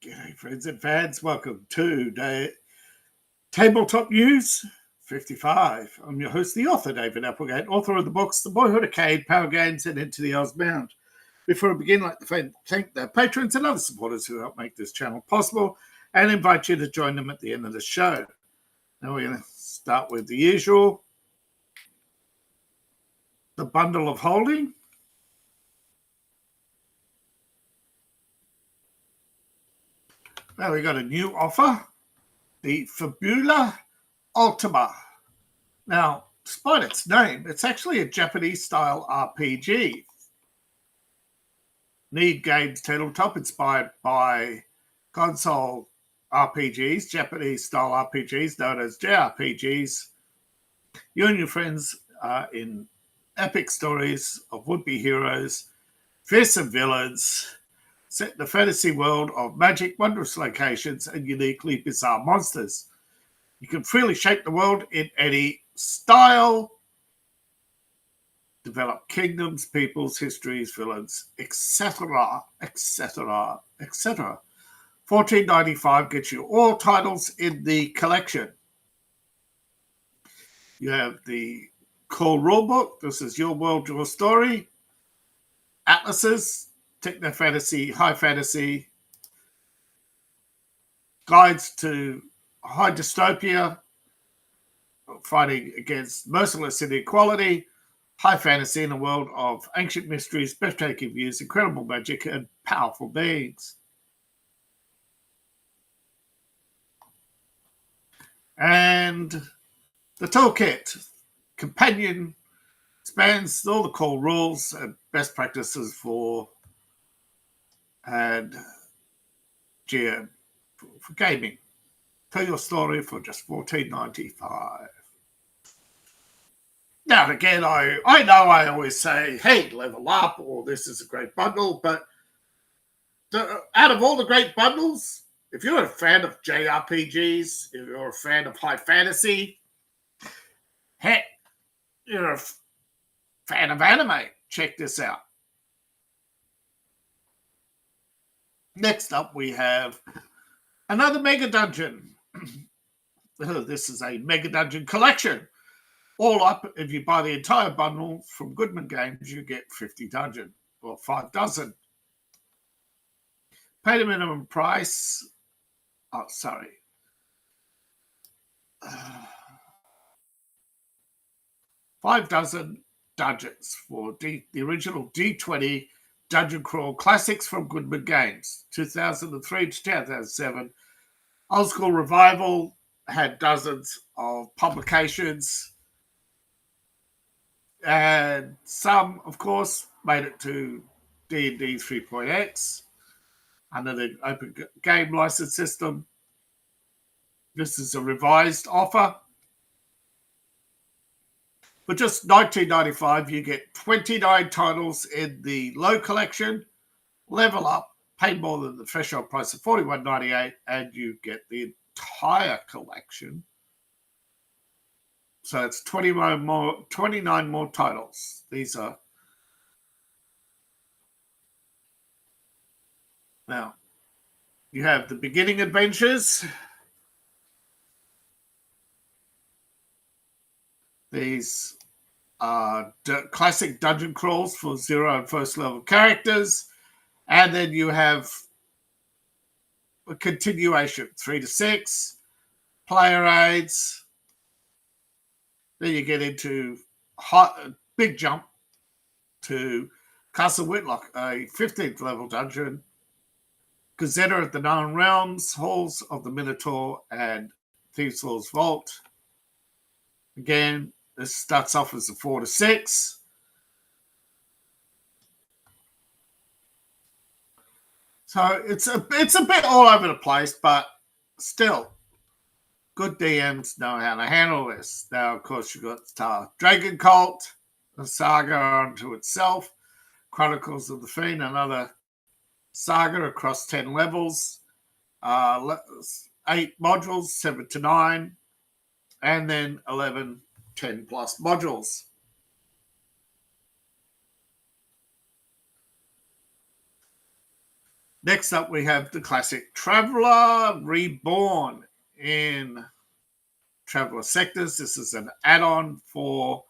G'day friends and fans, welcome to Tabletop News 55. I'm your host, the author, David Applegate, author of the books The Boyhood Arcade, Power Games, and Into the Ozbound. Before I begin, I'd like to thank the patrons and other supporters who help make this channel possible and invite you to join them at the end of the show. Now we're going to start with the usual, the bundle of holding. Now we got a new offer, the Fabula Ultima. Now, despite its name, it's actually a Japanese-style RPG. Need Games Tabletop, inspired by console RPGs, Japanese-style RPGs known as JRPGs. You and your friends are in epic stories of would-be heroes, fearsome villains, set in the fantasy world of magic, wondrous locations, and uniquely bizarre monsters. You can freely shape the world in any style, develop kingdoms, peoples, histories, villains, etc., etc., etc. $14.95 gets you all titles in the collection. You have the core rulebook. This is Your World, Your Story. Atlases, techno fantasy, high fantasy, guides to high dystopia, fighting against merciless inequality, high fantasy in a world of ancient mysteries, breathtaking views, incredible magic, and powerful beings. And the toolkit companion spans all the core rules and best practices for GM for gaming. Tell your story for just $14.95. Now and again, I know I always say, hey, level up, or this is a great bundle, but out of all the great bundles, if you're a fan of JRPGs, if you're a fan of high fantasy, heck, you're a fan of anime, check this out. Next up, we have another Mega Dungeon. This is a Mega Dungeon collection. All up, if you buy the entire bundle from Goodman Games, you get 50 dungeon, or 5 dozen. Pay the minimum price. Oh, sorry. 5 dozen dungeons for the original D20 Dungeon Crawl Classics from Goodman Games, 2003 to 2007. Old School Revival had dozens of publications, and some, of course, made it to D&D 3.x under the Open Game License System. This is a revised offer. For just $19.95, you get 29 titles in the low collection. Level up, pay more than the threshold price of $41.98, and you get the entire collection. So it's 29 more titles. These are now. You have the beginning adventures. These are classic dungeon crawls for 0 and first level characters. And then you have a continuation, 3 to 6, player aids. Then you get into a big jump to Castle Whitlock, a 15th level dungeon, Gazetta of the Known Realms, Halls of the Minotaur, and Thieves' Hall's Vault. Again, this starts off as a 4 to 6. So it's a bit all over the place, but still, good DMs know how to handle this. Now, of course, you've got Dragon Cult, a saga unto itself, Chronicles of the Fiend, another saga across 10 levels, 8 modules, 7 to 9, and then 11, 10 plus modules. Next up, we have the classic Traveller Reborn in Traveller Sectors. This is an add-on for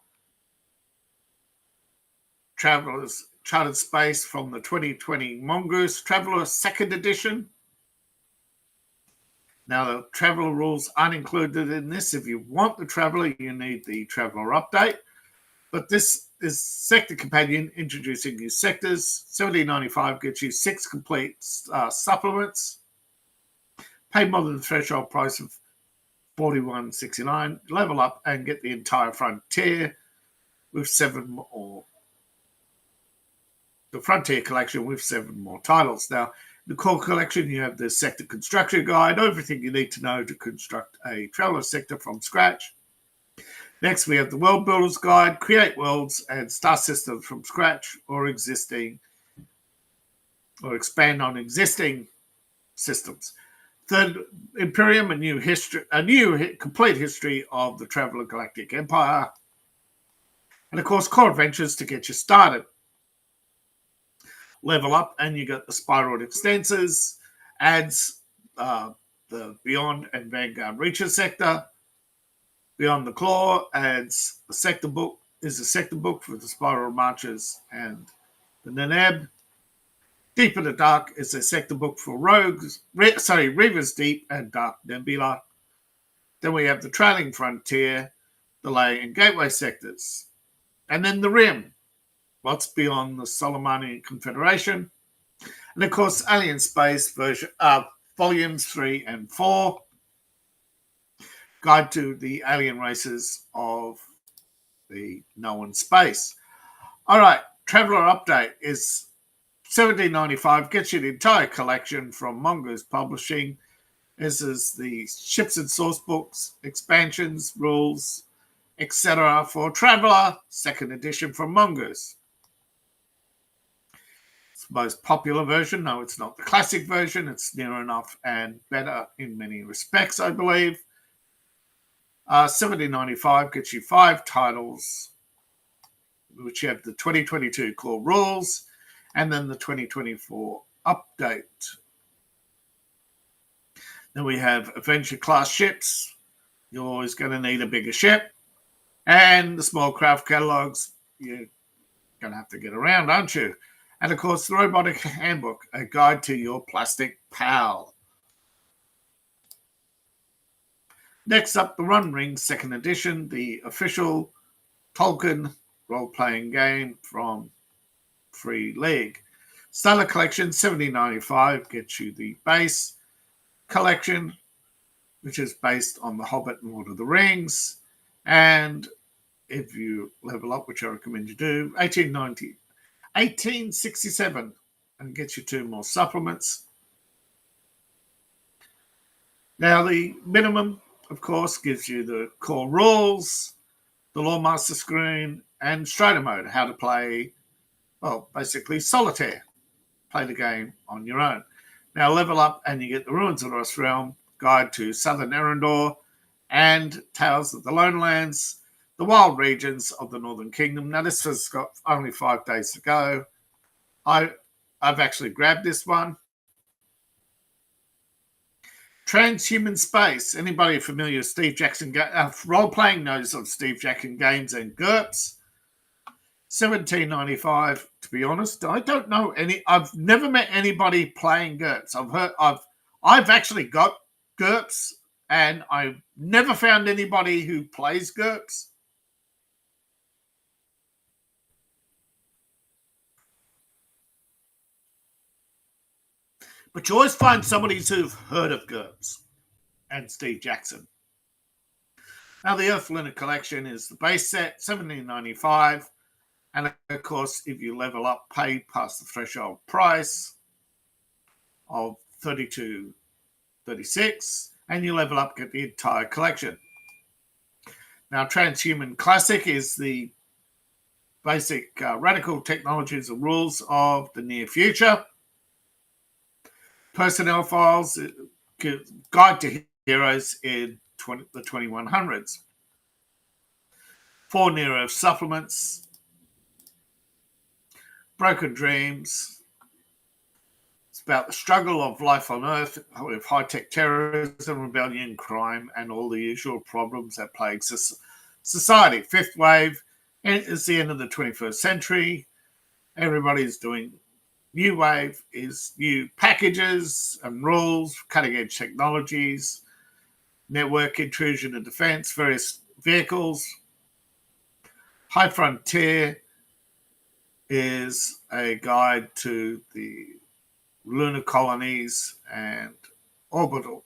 Traveller's Chartered Space from the 2020 Mongoose Traveller 2nd Edition. Now, the Traveller rules aren't included in this. If you want the Traveller, you need the Traveller update. But this is Sector Companion, introducing new sectors. $17.95 gets you 6 complete supplements. Pay more than the threshold price of $41.69. Level up and get the entire Frontier with 7 more. The Frontier collection with 7 more titles. Now, in the core collection, you have the Sector Construction Guide, everything you need to know to construct a Traveller sector from scratch. Next, we have the World Builder's Guide, create worlds and star systems from scratch or expand on existing systems. Third, Imperium, a new complete history of the Traveller Galactic Empire. And of course, core adventures to get you started. Level up, and you got the Spiral Extensors, adds the Beyond and Vanguard Reacher sector. Beyond the Claw adds a sector book for the Spiral Marches and the Neneb. Deep in the Dark is a sector book for Reaver's Deep and Dark Nebula. Then we have the Trailing Frontier, Delay and Gateway sectors. And then the Rim, what's beyond the Solomonian Confederation. And of course, Alien Space volumes 3 and 4. Guide to the alien races of the known space. All right, Traveller Update is $17.95, gets you the entire collection from Mongoose Publishing. This is the ships and source books, expansions, rules, etc. for Traveller, 2nd edition from Mongoose. It's the most popular version. No, it's not the classic version. It's near enough and better in many respects, I believe. $17.95 gets you 5 titles, which have the 2022 core rules and then the 2024 update. Then we have Adventure class ships. You're always going to need a bigger ship. And the small craft catalogs, you're going to have to get around, aren't you? And of course, the Robotic Handbook, a guide to your plastic pal. Next up, the Run Ring 2nd edition, the official Tolkien role-playing game from Free League. Starter collection, $17.95, gets you the base collection, which is based on The Hobbit and Lord of the Rings. And if you level up, which I recommend you do, $18.67, and gets you 2 more supplements. Now, the minimum, of course, gives you the core rules, the Lore Master screen, and Strider mode, how to play, well, basically solitaire. Play the game on your own. Now, level up and you get the Ruins of the Lost Realm, Guide to Southern Erendor, and Tales of the Lone Lands, the Wild Regions of the Northern Kingdom. Now, this has got only 5 days to go. I've actually grabbed this one. Transhuman Space. Anybody familiar with Steve Jackson role-playing knows of Steve Jackson games and GURPS. $17.95. To be honest, I don't know any. I've never met anybody playing GURPS. I've actually got GURPS, and I've never found anybody who plays GURPS. But you always find somebody who've heard of GURPS and Steve Jackson. Now, the Earth Lunar Collection is the base set, $17.95. And, of course, if you level up, pay past the threshold price of $32.36, and you level up, get the entire collection. Now, Transhuman Classic is the basic radical technologies and rules of the near future. Personnel files, guide to heroes in the 2100s. 4 Near-Earth supplements. Broken Dreams, about the struggle of life on Earth with high-tech terrorism, rebellion, crime, and all the usual problems that plague society. Fifth wave is the end of the 21st century. Everybody's doing new wave is new packages and rules, cutting-edge technologies, network intrusion and defense, various vehicles. High Frontier is a guide to the lunar colonies and lunar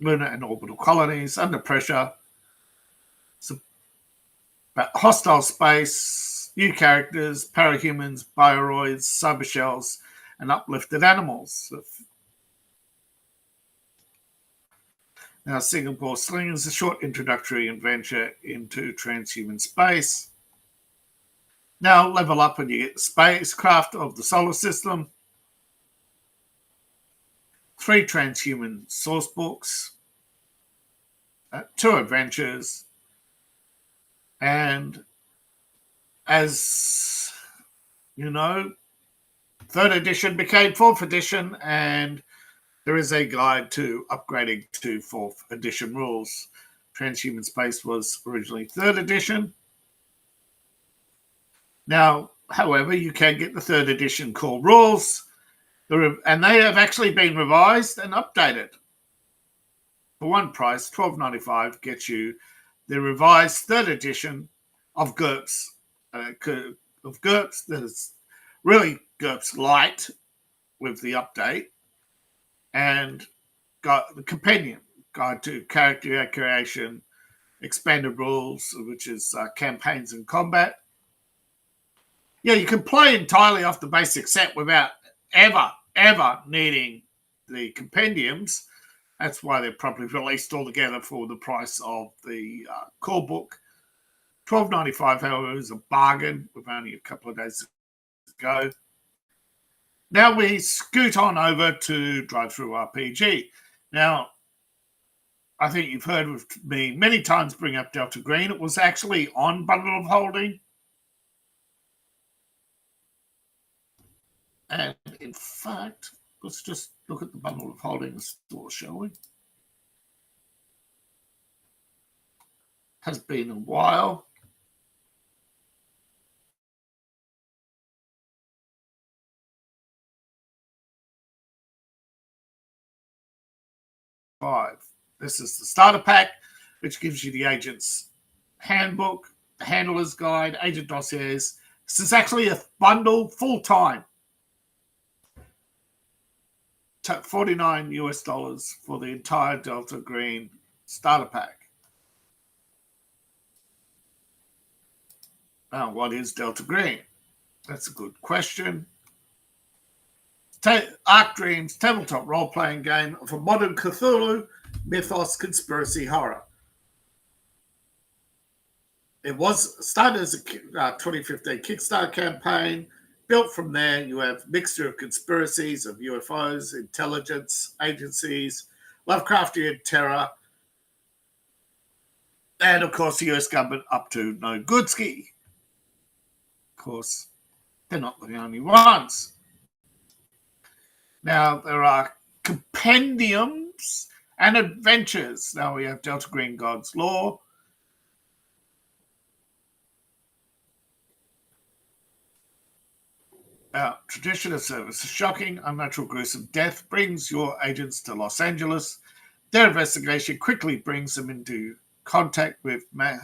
and orbital colonies under pressure. It's about hostile space, new characters, parahumans, bioroids, cyber shells, and uplifted animals. Now, Singapore Sling is a short introductory adventure into transhuman space. Now, level up and you get the spacecraft of the solar system. 3 transhuman source books. 2 adventures. And as you know, 3rd edition became 4th edition, and there is a guide to upgrading to 4th edition rules. Transhuman Space was originally 3rd edition. Now, however, you can get the 3rd edition core rules, and they have actually been revised and updated. For one price, $12.95 gets you the revised 3rd edition of GURPS. That is really GURPS Lite with the update, and got the compendium guide to character creation, expanded rules, which is campaigns and combat. Yeah, you can play entirely off the basic set without ever needing the compendiums. That's why they're probably released all together for the price of the core book. $12.95, however, is a bargain with only a couple of days to go. Now we scoot on over to Drive-Thru RPG. Now, I think you've heard of me many times bring up Delta Green. It was actually on Bundle of Holding. And in fact, let's just look at the Bundle of Holding store, shall we? Has been a while. This is the starter pack, which gives you the agent's handbook, the handler's guide, agent dossiers. This is actually a bundle full-time. $49 US for the entire Delta Green starter pack. Now, what is Delta Green? That's a good question. Arc Dreams tabletop role-playing game of a modern Cthulhu mythos conspiracy horror. It was started as a 2015 Kickstarter campaign. Built from there, you have a mixture of conspiracies of UFOs, intelligence agencies, Lovecraftian terror, and of course the US government up to no good ski. Of course, they're not the only ones. Now, there are compendiums and adventures. Now we have Delta Green God's Law. Tradition of service. A shocking, unnatural, gruesome death brings your agents to Los Angeles. Their investigation quickly brings them into contact with the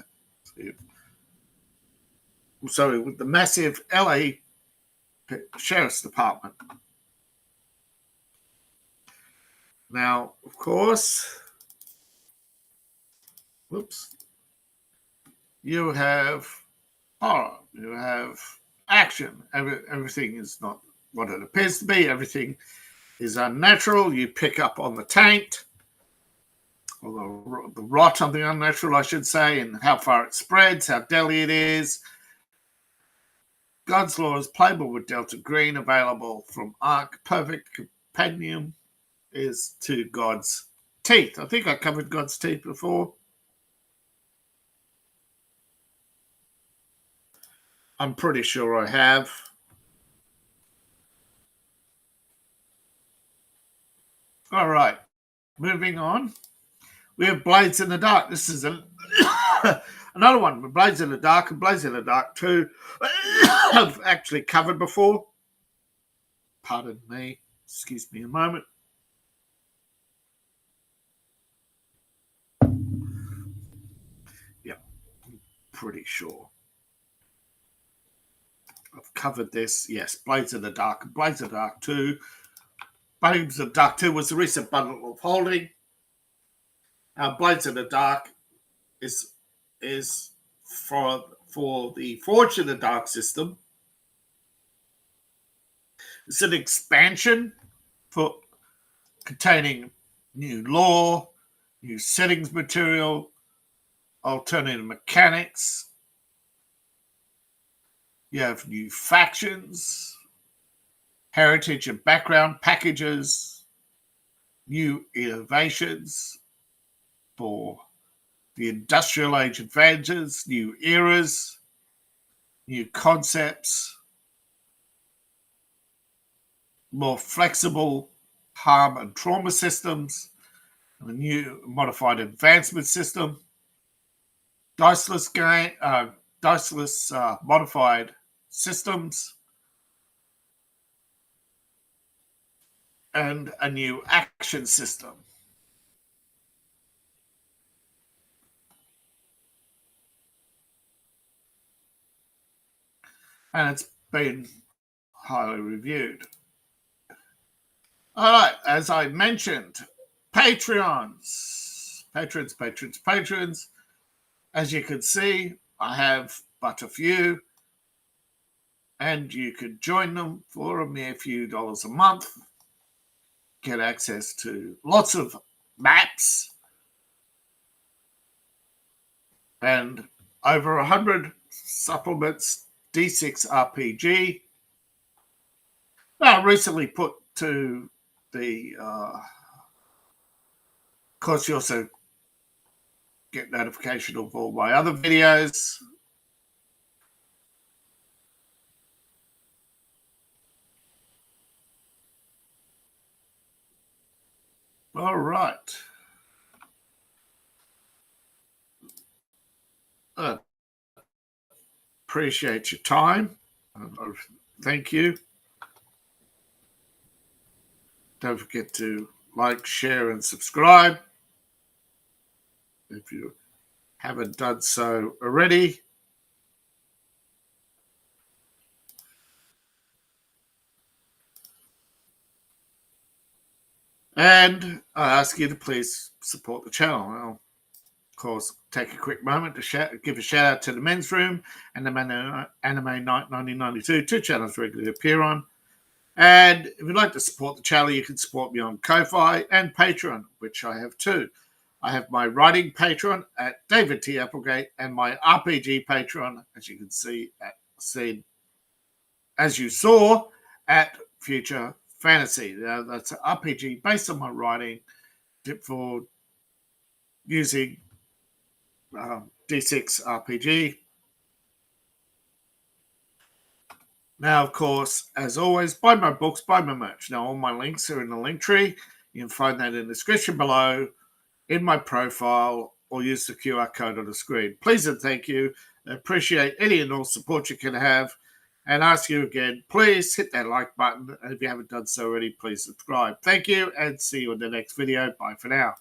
massive LA Sheriff's Department. Now, of course, you have horror, you have action. Everything is not what it appears to be. Everything is unnatural. You pick up on the taint, or the rot on the unnatural, I should say, and how far it spreads, how deadly it is. God's Law is playable with Delta Green, available from Arc. Perfect compendium is to God's Teeth. I think I covered God's Teeth before. I'm pretty sure I have. All right, moving on. We have Blades in the Dark. This is another one with Blades in the Dark and Blades in the Dark 2. I've actually covered before. Pardon me. Excuse me a moment. Yeah, I'm pretty sure I've covered this. Yes, Blades in the Dark and Blades in the Dark 2. Blades in the Dark 2 was the recent bundle of holding. Blades in the Dark is for the Forge in the Dark system. It's an expansion for containing new lore, new settings material, alternative mechanics. You have new factions, heritage and background packages, new innovations for the industrial age advantages, new eras, new concepts, more flexible harm and trauma systems, and a new modified advancement system, diceless modified systems, and a new action system. And it's been highly reviewed. All right, as I mentioned, patrons. As you can see, I have but a few, and you could join them for a mere few dollars a month. Get access to lots of maps and over 100 supplements, D6 RPG. Now, recently put to the, of course, you also get notification of all my other videos. All right. Appreciate your time. Thank you. Don't forget to like, share, and subscribe if you haven't done so already. And I ask you to please support the channel. I'll, of course, take a quick moment to give a shout out to the Men's Room and the Anime Night 1992, two channels regularly appear on. And if you'd like to support the channel, you can support me on Ko-Fi and Patreon, which I have too. I have my writing Patreon at David T. Applegate and my RPG Patreon, as you can see, as you saw, at Future Fantasy. Now, that's an RPG based on my writing for using D6 RPG. Now, of course, as always, buy my books, buy my merch. Now, all my links are in the link tree. You can find that in the description below, in my profile, or use the QR code on the screen. Please and thank you. I appreciate any and all support you can have. And ask you again, please hit that like button. And if you haven't done so already, please subscribe. Thank you, and see you in the next video. Bye for now.